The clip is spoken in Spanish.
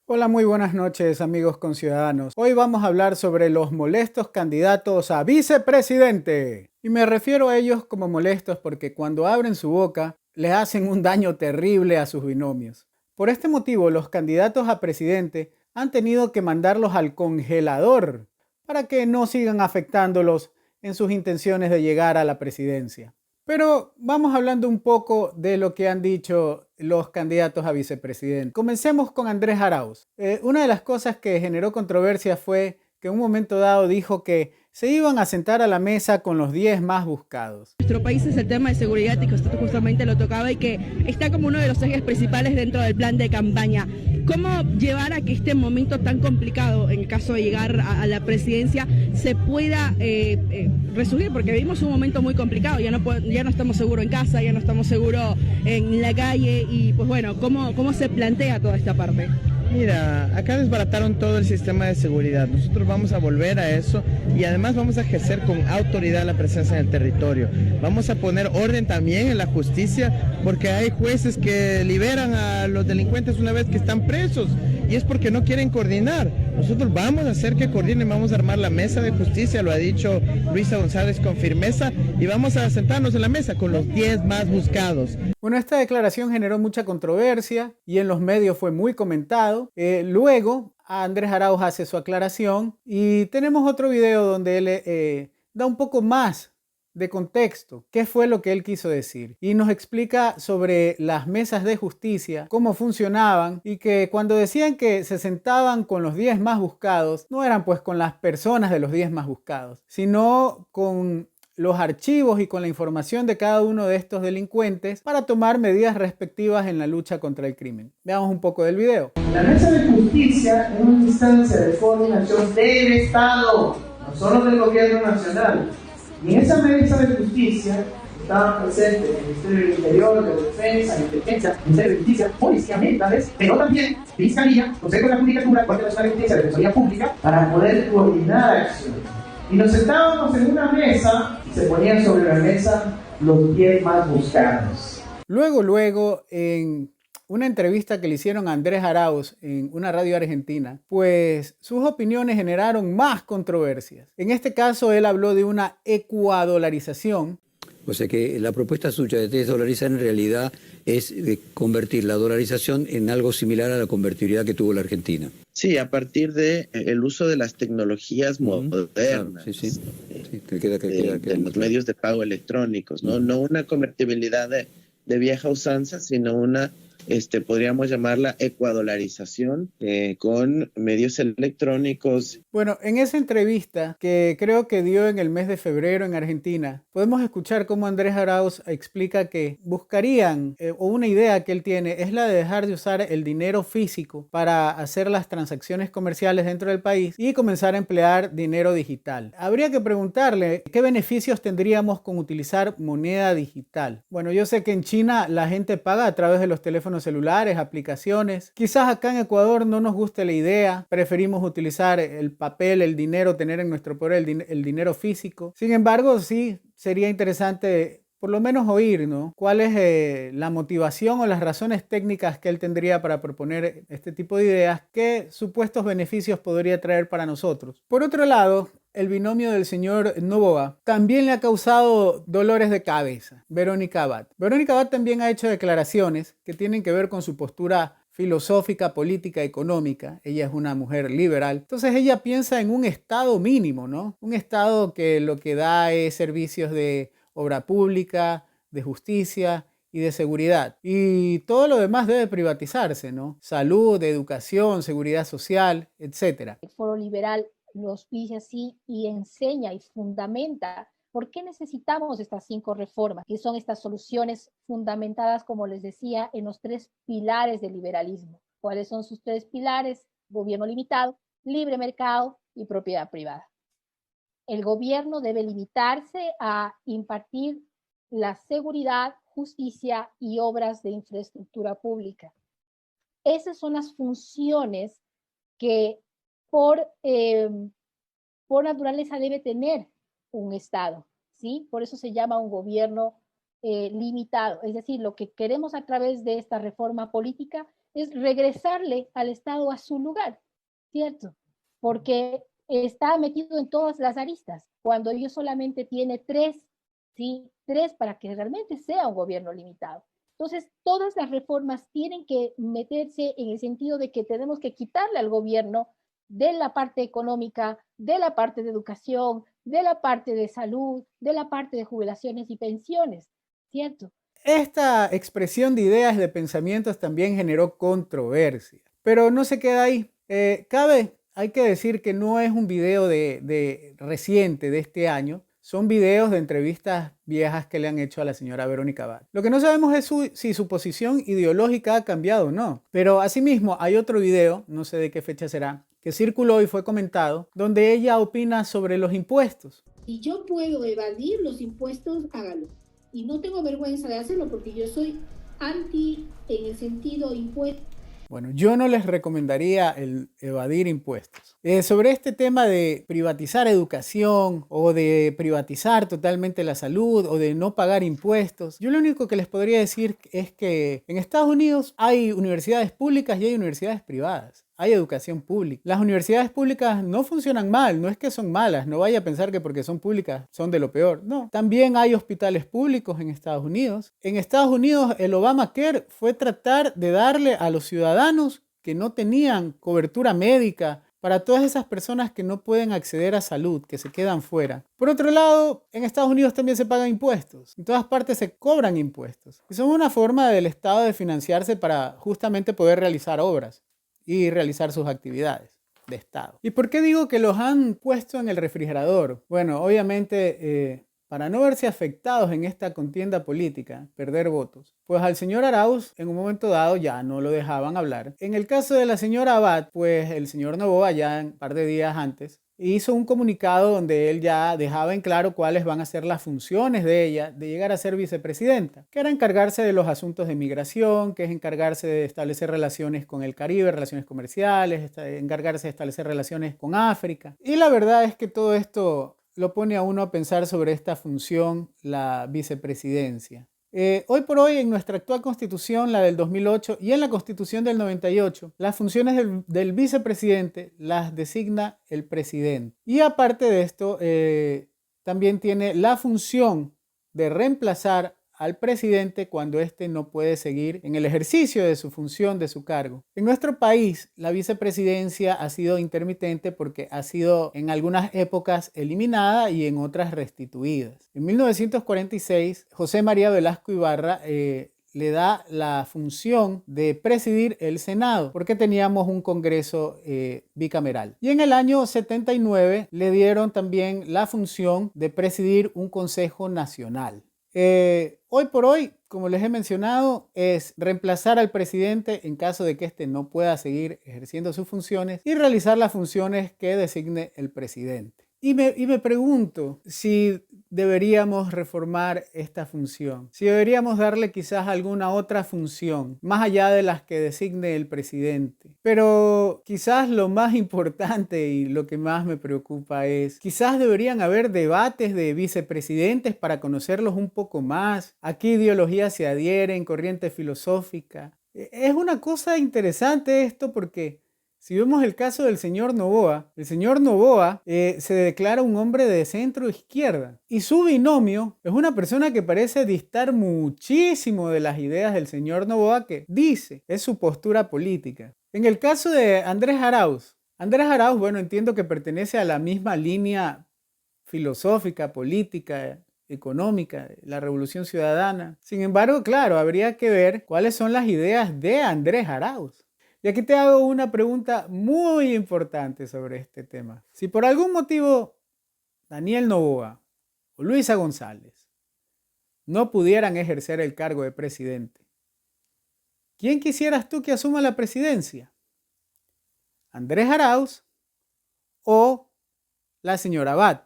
Hola, muy buenas noches, amigos conciudadanos. Hoy vamos a hablar sobre los molestos candidatos a vicepresidente. Y me refiero a ellos como molestos porque cuando abren su boca les hacen un daño terrible a sus binomios. Por este motivo, los candidatos a presidente han tenido que mandarlos al congelador para que no sigan afectándolos en sus intenciones de llegar a la presidencia. Pero vamos hablando un poco de lo que han dicho los candidatos a vicepresidente. Comencemos con Andrés Arauz. Una de las cosas que generó controversia fue que en un momento dado dijo que se iban a sentar a la mesa con los 10 más buscados. Nuestro país es el tema de seguridad y que usted justamente lo tocaba y que está como uno de los ejes principales dentro del plan de campaña. ¿Cómo llevar a que este momento tan complicado, en el caso de llegar a la presidencia, se pueda resurgir? Porque vivimos un momento muy complicado, ya no estamos seguros en casa, ya no estamos seguros en la calle y pues bueno, ¿cómo se plantea toda esta parte? Mira, acá desbarataron todo el sistema de seguridad. Nosotros vamos a volver a eso y además vamos a ejercer con autoridad la presencia en el territorio. Vamos a poner orden también en la justicia porque hay jueces que liberan a los delincuentes una vez que están presos y es porque no quieren coordinar. Nosotros vamos a hacer que coordinen, vamos a armar la mesa de justicia, lo ha dicho Luisa González con firmeza, y vamos a sentarnos en la mesa con los 10 más buscados. Bueno, esta declaración generó mucha controversia y en los medios fue muy comentado. Luego, Andrés Arauz hace su aclaración y tenemos otro video donde él da un poco más de contexto, qué fue lo que él quiso decir. Y nos explica sobre las mesas de justicia, cómo funcionaban y que cuando decían que se sentaban con los 10 más buscados, no eran pues con las personas de los 10 más buscados, sino con los archivos y con la información de cada uno de estos delincuentes para tomar medidas respectivas en la lucha contra el crimen. Veamos un poco del video. La mesa de justicia es una instancia de coordinación del Estado, no solo del gobierno nacional. Y en esa mesa de justicia estaban presentes el Ministerio del Interior, de Defensa, Inteligencia, Ministerio de Justicia, Policía Militares, pero también Fiscalía, Consejo de la Judicatura, Corte Nacional de Justicia, Defensoría Pública, para poder coordinar acciones. Y nos sentábamos en una mesa y se ponían sobre la mesa los 10 más buscados. Luego, en una entrevista que le hicieron a Andrés Arauz en una radio argentina, pues sus opiniones generaron más controversias. En este caso, él habló de una ecuadolarización. O sea que la propuesta suya de desdolarizar en realidad es convertir la dolarización en algo similar a la convertibilidad que tuvo la Argentina. Sí, a partir de el uso de las tecnologías modernas, claro, sí. De los medios de pago electrónicos, ¿no? No una convertibilidad de vieja usanza, sino una, podríamos llamarla ecuadolarización con medios electrónicos. Bueno, en esa entrevista que creo que dio en el mes de febrero en Argentina, podemos escuchar cómo Andrés Arauz explica que buscarían, o una idea que él tiene, es la de dejar de usar el dinero físico para hacer las transacciones comerciales dentro del país y comenzar a emplear dinero digital. Habría que preguntarle qué beneficios tendríamos con utilizar moneda digital. Bueno, yo sé que en China la gente paga a través de los teléfonos celulares, aplicaciones. Quizás acá en Ecuador no nos guste la idea, preferimos utilizar el papel, el dinero, tener en nuestro poder el dinero físico. Sin embargo, sí sería interesante por lo menos oír, ¿no? ¿Cuál es la motivación o las razones técnicas que él tendría para proponer este tipo de ideas? ¿Qué supuestos beneficios podría traer para nosotros? Por otro lado, el binomio del señor Noboa también le ha causado dolores de cabeza. Verónica Abad. Verónica Abad también ha hecho declaraciones que tienen que ver con su postura filosófica, política, económica. Ella es una mujer liberal. Entonces ella piensa en un estado mínimo, ¿no? Un estado que lo que da es servicios de obra pública, de justicia y de seguridad. Y todo lo demás debe privatizarse, ¿no? Salud, educación, seguridad social, etc. El Foro Liberal los dice así y enseña y fundamenta por qué necesitamos estas 5 reformas, que son estas soluciones fundamentadas, como les decía, en los 3 pilares del liberalismo. ¿Cuáles son sus 3 pilares? Gobierno limitado, libre mercado y propiedad privada. El gobierno debe limitarse a impartir la seguridad, justicia y obras de infraestructura pública. Esas son las funciones que por naturaleza debe tener un Estado, ¿sí? Por eso se llama un gobierno limitado. Es decir, lo que queremos a través de esta reforma política es regresarle al Estado a su lugar, ¿cierto? Porque está metido en todas las aristas, cuando ellos solamente tiene tres, ¿sí? Tres para que realmente sea un gobierno limitado. Entonces, todas las reformas tienen que meterse en el sentido de que tenemos que quitarle al gobierno de la parte económica, de la parte de educación, de la parte de salud, de la parte de jubilaciones y pensiones, ¿cierto? Esta expresión de ideas, de pensamientos también generó controversia, pero no se queda ahí. Hay que decir que no es un video de reciente de este año, son videos de entrevistas viejas que le han hecho a la señora Verónica Abad. Lo que no sabemos es si su posición ideológica ha cambiado o no, pero asimismo hay otro video, no sé de qué fecha será, que circuló y fue comentado, donde ella opina sobre los impuestos. Si yo puedo evadir los impuestos, hágalo. Y no tengo vergüenza de hacerlo porque yo soy anti en el sentido impuesto. Bueno, yo no les recomendaría el evadir impuestos. Sobre este tema de privatizar educación o de privatizar totalmente la salud o de no pagar impuestos, yo lo único que les podría decir es que en Estados Unidos hay universidades públicas y hay universidades privadas. Hay educación pública. Las universidades públicas no funcionan mal, no es que son malas, no vaya a pensar que porque son públicas son de lo peor, no. También hay hospitales públicos en Estados Unidos. En Estados Unidos el Obamacare fue tratar de darle a los ciudadanos que no tenían cobertura médica para todas esas personas que no pueden acceder a salud, que se quedan fuera. Por otro lado, en Estados Unidos también se pagan impuestos. En todas partes se cobran impuestos. Y son una forma del Estado de financiarse para justamente poder realizar obras y realizar sus actividades de Estado. ¿Y por qué digo que los han puesto en el refrigerador? Bueno, obviamente para no verse afectados en esta contienda política, perder votos, pues al señor Arauz en un momento dado ya no lo dejaban hablar. En el caso de la señora Abad, pues el señor Noboa ya un par de días antes hizo un comunicado donde él ya dejaba en claro cuáles van a ser las funciones de ella de llegar a ser vicepresidenta, que era encargarse de los asuntos de migración, que es encargarse de establecer relaciones con el Caribe, relaciones comerciales, encargarse de establecer relaciones con África. Y la verdad es que todo esto lo pone a uno a pensar sobre esta función, la vicepresidencia. Hoy por hoy en nuestra actual constitución, la del 2008 y en la constitución del 98, las funciones del vicepresidente las designa el presidente. Y aparte de esto, también tiene la función de reemplazar al presidente cuando éste no puede seguir en el ejercicio de su función, de su cargo. En nuestro país, la vicepresidencia ha sido intermitente porque ha sido en algunas épocas eliminada y en otras restituidas. En 1946, José María Velasco Ibarra le da la función de presidir el Senado, porque teníamos un Congreso bicameral. Y en el año 79 le dieron también la función de presidir un Consejo Nacional. Hoy por hoy, como les he mencionado, es reemplazar al presidente en caso de que éste no pueda seguir ejerciendo sus funciones y realizar las funciones que designe el presidente. Y me pregunto si deberíamos reformar esta función, si deberíamos darle quizás alguna otra función, más allá de las que designe el presidente. Pero quizás lo más importante y lo que más me preocupa es, quizás deberían haber debates de vicepresidentes para conocerlos un poco más, a qué ideologías se adhieren, corriente filosófica. Es una cosa interesante esto porque si vemos el caso del señor Noboa, el señor Noboa se declara un hombre de centro izquierda y su binomio es una persona que parece distar muchísimo de las ideas del señor Noboa, que dice es su postura política. En el caso de Andrés Arauz, bueno, entiendo que pertenece a la misma línea filosófica, política, económica, la Revolución Ciudadana. Sin embargo, claro, habría que ver cuáles son las ideas de Andrés Arauz. Y aquí te hago una pregunta muy importante sobre este tema. Si por algún motivo Daniel Noboa o Luisa González no pudieran ejercer el cargo de presidente, ¿quién quisieras tú que asuma la presidencia? ¿Andrés Arauz o la señora Abad?